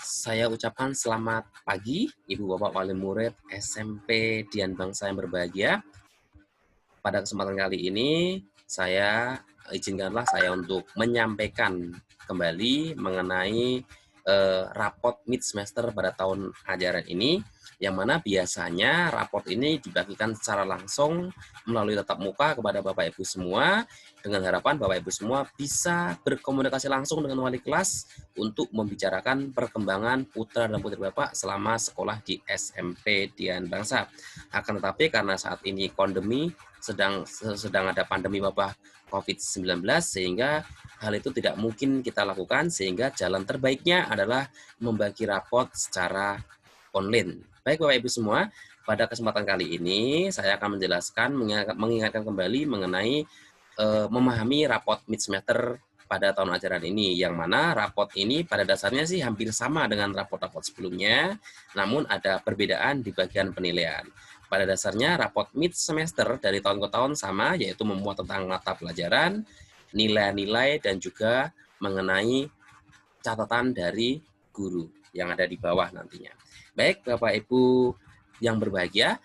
Saya ucapkan selamat pagi, Ibu Bapak Wali Murid SMP Dian Bangsa yang berbahagia. Pada kesempatan kali ini, izinkanlah saya untuk menyampaikan kembali mengenai rapot mid semester pada tahun ajaran ini, yang mana biasanya rapot ini dibagikan secara langsung melalui tatap muka kepada Bapak Ibu semua, dengan harapan Bapak Ibu semua bisa berkomunikasi langsung dengan wali kelas untuk membicarakan perkembangan putra dan putri Bapak selama sekolah di SMP Dian Bangsa. Akan tetapi karena saat ini sedang ada pandemi wabah COVID-19, sehingga hal itu tidak mungkin kita lakukan, sehingga jalan terbaiknya adalah membagi rapot secara online. Baik Bapak Ibu semua, pada kesempatan kali ini saya akan menjelaskan, mengingatkan kembali mengenai memahami rapot mid semester pada tahun ajaran ini, yang mana rapot ini pada dasarnya sih hampir sama dengan rapot-rapot sebelumnya, namun ada perbedaan di bagian penilaian. Pada dasarnya rapot mid semester dari tahun ke tahun sama, yaitu memuat tentang mata pelajaran, nilai-nilai, dan juga mengenai catatan dari guru yang ada di bawah nantinya. Baik Bapak Ibu yang berbahagia,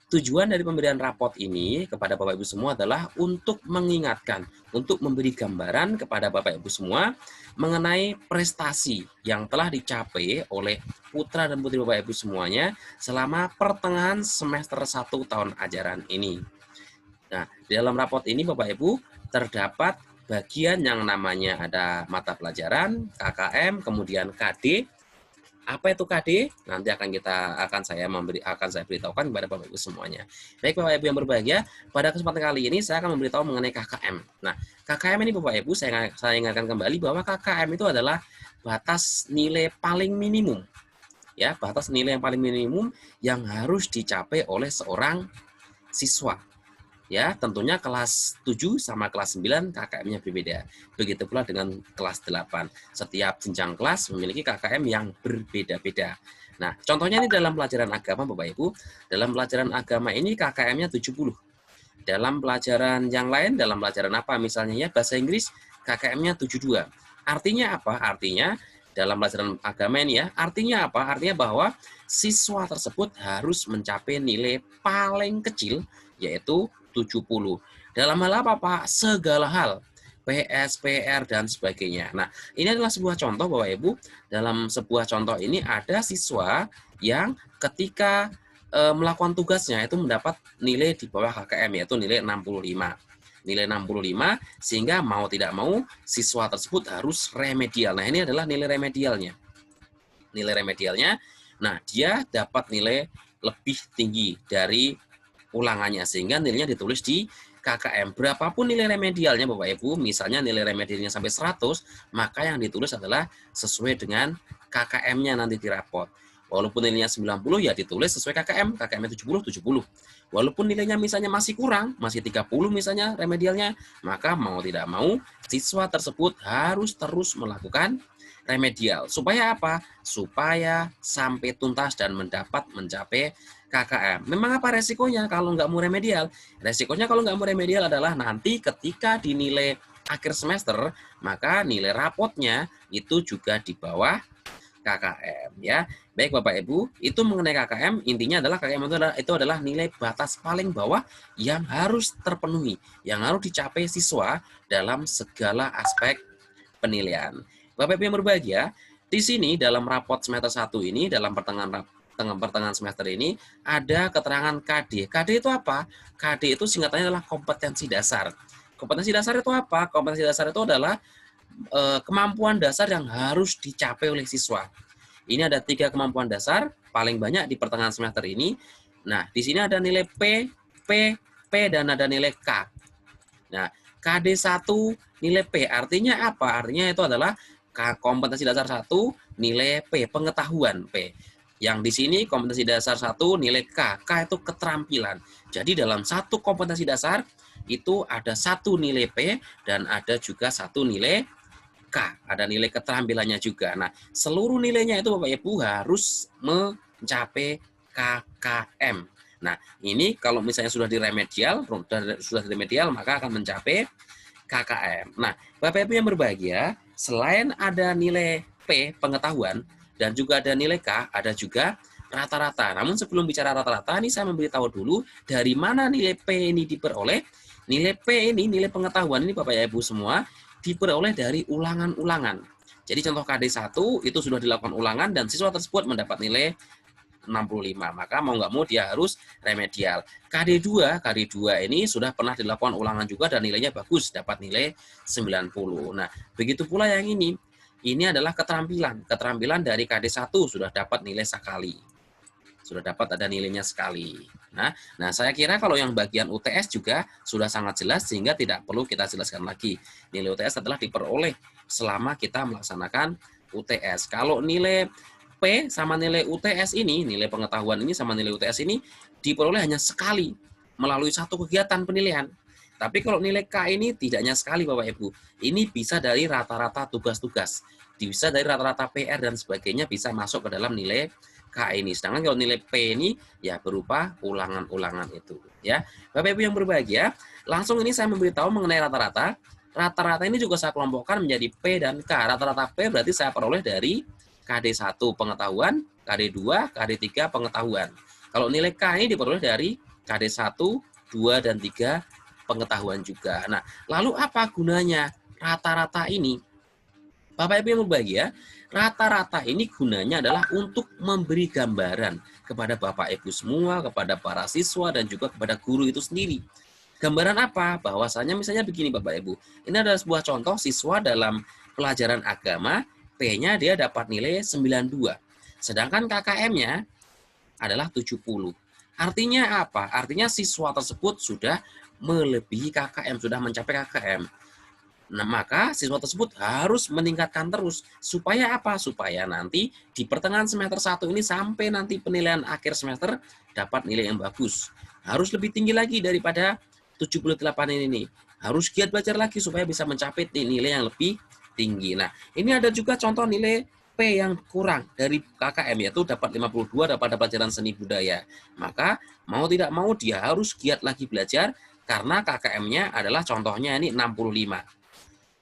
tujuan dari pemberian rapot ini kepada Bapak Ibu semua adalah untuk mengingatkan, untuk memberi gambaran kepada Bapak Ibu semua mengenai prestasi yang telah dicapai oleh putra dan putri Bapak Ibu semuanya selama pertengahan semester 1 tahun ajaran ini. Nah, di dalam rapot ini Bapak Ibu terdapat bagian yang namanya ada mata pelajaran, KKM, kemudian KD. Apa itu KD? Nanti akan saya beritahukan kepada Bapak Ibu semuanya. Baik Bapak Ibu yang berbahagia, pada kesempatan kali ini saya akan memberitahu mengenai KKM. Nah, KKM ini Bapak Ibu saya ingatkan kembali bahwa KKM itu adalah batas nilai paling minimum. Ya, batas nilai yang paling minimum yang harus dicapai oleh seorang siswa. Ya, tentunya kelas 7 sama kelas 9 KKM-nya berbeda. Begitu pula dengan kelas 8. Setiap jenjang kelas memiliki KKM yang berbeda-beda. Nah, contohnya ini dalam pelajaran agama Bapak Ibu. Dalam pelajaran agama ini KKM-nya 70. Dalam pelajaran yang lain, dalam pelajaran apa misalnya ya, bahasa Inggris KKM-nya 72. Artinya apa? Artinya dalam pelajaran agama ini ya, artinya apa? Artinya bahwa siswa tersebut harus mencapai nilai paling kecil, yaitu 70. Dalam hal apa Pak? Segala hal. PS, PR, dan sebagainya. Nah, ini adalah sebuah contoh Bapak Ibu. Dalam sebuah contoh ini ada siswa yang ketika melakukan tugasnya itu mendapat nilai di bawah KKM, yaitu nilai 65. Nilai 65, sehingga mau tidak mau siswa tersebut harus remedial. Nah, ini adalah nilai remedialnya. Nilai remedialnya, nah dia dapat nilai lebih tinggi dari ulangannya, sehingga nilainya ditulis di KKM. Berapapun nilai remedialnya Bapak Ibu, misalnya nilai remedialnya sampai 100, maka yang ditulis adalah sesuai dengan KKM-nya nanti di rapot. Walaupun nilainya 90 ya ditulis sesuai KKM, KKM-nya 70, 70. Walaupun nilainya misalnya masih kurang, masih 30 misalnya remedialnya, maka mau tidak mau siswa tersebut harus terus melakukan remedial. Supaya apa? Supaya sampai tuntas dan mencapai KKM. Memang apa resikonya kalau nggak mau remedial? Resikonya kalau nggak mau remedial adalah nanti ketika dinilai akhir semester, maka nilai rapotnya itu juga di bawah KKM ya. Baik Bapak Ibu, itu mengenai KKM, intinya adalah KKM itu adalah nilai batas paling bawah yang harus terpenuhi, yang harus dicapai siswa dalam segala aspek penilaian. Bapak Ibu yang berbahagia, di sini dalam rapot semester 1 ini, dalam pertengahan semester ini, ada keterangan KD. KD itu apa? KD itu singkatannya adalah kompetensi dasar. Kompetensi dasar itu apa? Kompetensi dasar itu adalah kemampuan dasar yang harus dicapai oleh siswa. Ini ada 3 kemampuan dasar, paling banyak di pertengahan semester ini. Nah, di sini ada nilai P, P, dan ada nilai K. Nah, KD1 nilai P artinya apa? Artinya itu adalah kompetensi dasar 1 nilai P, pengetahuan P. Yang di sini kompetensi dasar 1 nilai K. K itu keterampilan. Jadi dalam satu kompetensi dasar itu ada 1 nilai P dan ada juga 1 nilai K. Ada nilai keterampilannya juga. Nah, seluruh nilainya itu Bapak Ibu harus mencapai KKM. Nah, ini kalau misalnya sudah di remedial, maka akan mencapai KKM. Nah, Bapak Ibu yang berbahagia, selain ada nilai P, pengetahuan, dan juga ada nilai K, ada juga rata-rata. Namun sebelum bicara rata-rata, ini saya memberitahu dulu dari mana nilai P ini diperoleh. Nilai P ini, nilai pengetahuan ini Bapak Ibu semua, diperoleh dari ulangan-ulangan. Jadi contoh KD1 itu sudah dilakukan ulangan dan siswa tersebut mendapat nilai 65. Maka mau nggak mau dia harus remedial. KD2 ini sudah pernah dilakukan ulangan juga dan nilainya bagus, dapat nilai 90. Nah, begitu pula yang ini. Ini adalah keterampilan. Keterampilan dari KD1 sudah dapat nilai sekali. Sudah dapat ada nilainya sekali. Nah, saya kira kalau yang bagian UTS juga sudah sangat jelas sehingga tidak perlu kita jelaskan lagi. Nilai UTS adalah diperoleh selama kita melaksanakan UTS. Kalau nilai P sama nilai UTS ini, nilai pengetahuan ini sama nilai UTS ini diperoleh hanya sekali melalui satu kegiatan penilaian. Tapi kalau nilai K ini tidak hanya sekali Bapak Ibu. Ini bisa dari rata-rata tugas-tugas. Bisa dari rata-rata PR dan sebagainya bisa masuk ke dalam nilai K ini. Sedangkan kalau nilai P ini ya berupa ulangan-ulangan itu. Ya, Bapak Ibu yang berbahagia, langsung ini saya memberitahu mengenai rata-rata. Rata-rata ini juga saya kelompokkan menjadi P dan K. Rata-rata P berarti saya peroleh dari KD1 pengetahuan, KD2, KD3 pengetahuan. Kalau nilai K ini diperoleh dari KD1, 2, dan 3 pengetahuan juga. Nah, lalu apa gunanya rata-rata ini? Bapak Ibu yang berbahagia, rata-rata ini gunanya adalah untuk memberi gambaran kepada Bapak Ibu semua, kepada para siswa, dan juga kepada guru itu sendiri. Gambaran apa? Bahwasanya misalnya begini Bapak Ibu, ini adalah sebuah contoh siswa dalam pelajaran agama, P-nya dia dapat nilai 92. Sedangkan KKM-nya adalah 70. Artinya apa? Artinya siswa tersebut sudah melebihi KKM, sudah mencapai KKM. Nah, maka siswa tersebut harus meningkatkan terus. Supaya apa? Supaya nanti di pertengahan semester 1 ini sampai nanti penilaian akhir semester dapat nilai yang bagus. Harus lebih tinggi lagi daripada 78 ini. Harus giat belajar lagi supaya bisa mencapai nilai yang lebih tinggi. Nah, ini ada juga contoh nilai P yang kurang dari KKM, yaitu dapat 52 pada pelajaran seni budaya. Maka mau tidak mau dia harus giat lagi belajar karena KKM-nya adalah contohnya ini 65.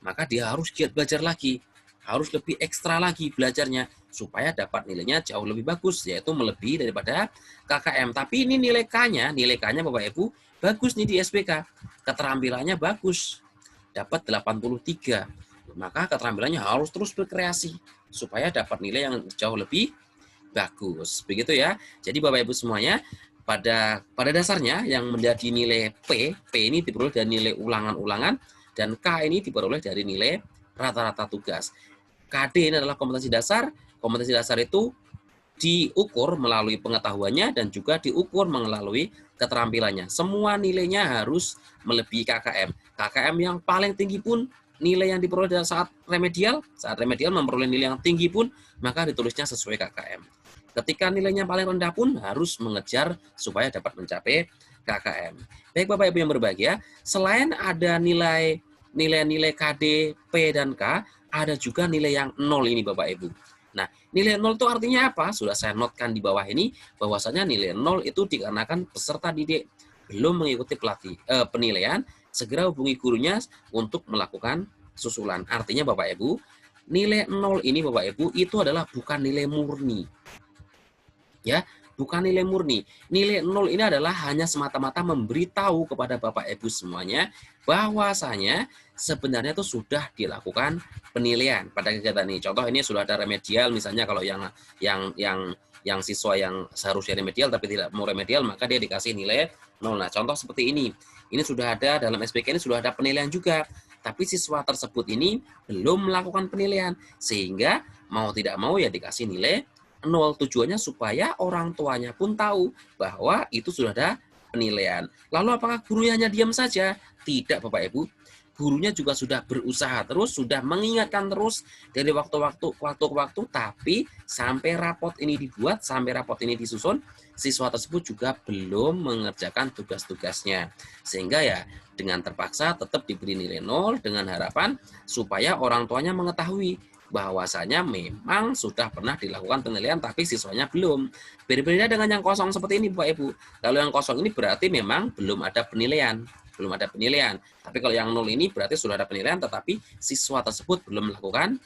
Maka dia harus giat belajar lagi, harus lebih ekstra lagi belajarnya supaya dapat nilainya jauh lebih bagus, yaitu melebihi daripada KKM. Tapi ini nilai K-nya Bapak Ibu bagus nih di SPK, keterampilannya bagus, dapat 83. Maka keterampilannya harus terus berkreasi supaya dapat nilai yang jauh lebih bagus. Begitu ya. Jadi Bapak Ibu semuanya, pada dasarnya yang menjadi nilai P ini diperoleh dari nilai ulangan-ulangan dan K ini diperoleh dari nilai rata-rata tugas. KD ini adalah kompetensi dasar. Kompetensi dasar itu diukur melalui pengetahuannya dan juga diukur melalui keterampilannya. Semua nilainya harus melebihi KKM. KKM yang paling tinggi pun nilai yang diperoleh saat remedial memperoleh nilai yang tinggi pun maka ditulisnya sesuai KKM. Ketika nilainya paling rendah pun harus mengejar supaya dapat mencapai KKM. Baik Bapak Ibu yang berbahagia, selain ada nilai KD, P, dan K, ada juga nilai yang 0 ini Bapak Ibu. Nah, nilai 0 itu artinya apa? Sudah saya notkan di bawah ini, bahwasanya nilai 0 itu dikarenakan peserta didik belum mengikuti penilaian, segera hubungi gurunya untuk melakukan susulan. Artinya Bapak Ibu, nilai 0 ini Bapak Ibu itu adalah bukan nilai murni. Ya, bukan nilai murni. Nilai 0 ini adalah hanya semata-mata memberitahu kepada Bapak Ibu semuanya bahwasanya sebenarnya itu sudah dilakukan penilaian pada kegiatan ini. Contoh ini sudah ada remedial misalnya kalau yang siswa yang seharusnya remedial tapi tidak mau remedial maka dia dikasih nilai 0. Nah, contoh seperti ini. Ini sudah ada dalam SPK ini sudah ada penilaian juga. Tapi siswa tersebut ini belum melakukan penilaian sehingga mau tidak mau ya dikasih nilai 0. Tujuannya supaya orang tuanya pun tahu bahwa itu sudah ada penilaian. Lalu apakah gurunya hanya diam saja? Tidak Bapak Ibu. Gurunya juga sudah berusaha terus, sudah mengingatkan terus dari waktu ke waktu, tapi sampai rapot ini dibuat, sampai rapot ini disusun, siswa tersebut juga belum mengerjakan tugas-tugasnya. Sehingga ya dengan terpaksa tetap diberi nilai 0 dengan harapan supaya orang tuanya mengetahui bahwasanya memang sudah pernah dilakukan penilaian tapi siswanya belum. Berbeda dengan yang kosong seperti ini Bapak Ibu. Kalau yang kosong ini berarti memang belum ada penilaian. Tapi kalau yang 0 ini berarti sudah ada penilaian tetapi siswa tersebut belum melakukan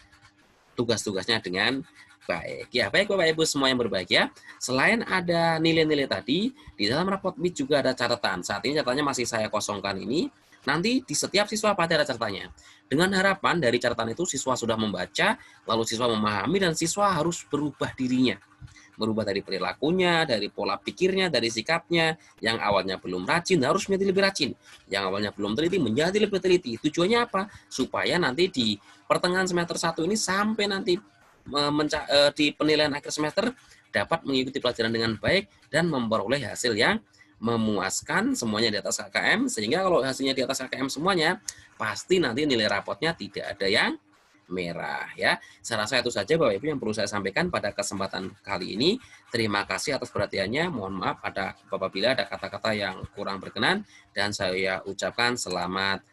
tugas-tugasnya dengan Baik, ya baik Bapak Ibu semua yang berbahagia. Selain ada nilai-nilai tadi, di dalam rapot MIT juga ada catatan. Saat ini catatannya masih saya kosongkan ini. Nanti di setiap siswa pasti ada catatannya. Dengan harapan dari catatan itu siswa sudah membaca, lalu siswa memahami dan siswa harus berubah dirinya. Berubah dari perilakunya, dari pola pikirnya, dari sikapnya. Yang awalnya belum rajin harus menjadi lebih rajin. Yang awalnya belum teliti menjadi lebih teliti. Tujuannya apa? Supaya nanti di pertengahan semester 1 ini sampai nanti di penilaian akhir semester dapat mengikuti pelajaran dengan baik dan memperoleh hasil yang memuaskan, semuanya di atas KKM, sehingga kalau hasilnya di atas KKM semuanya, pasti nanti nilai rapotnya tidak ada yang merah ya. Saya rasa itu saja Bapak Ibu yang perlu saya sampaikan pada kesempatan kali ini. Terima kasih atas perhatiannya. Mohon maaf apabila ada kata-kata yang kurang berkenan dan saya ucapkan selamat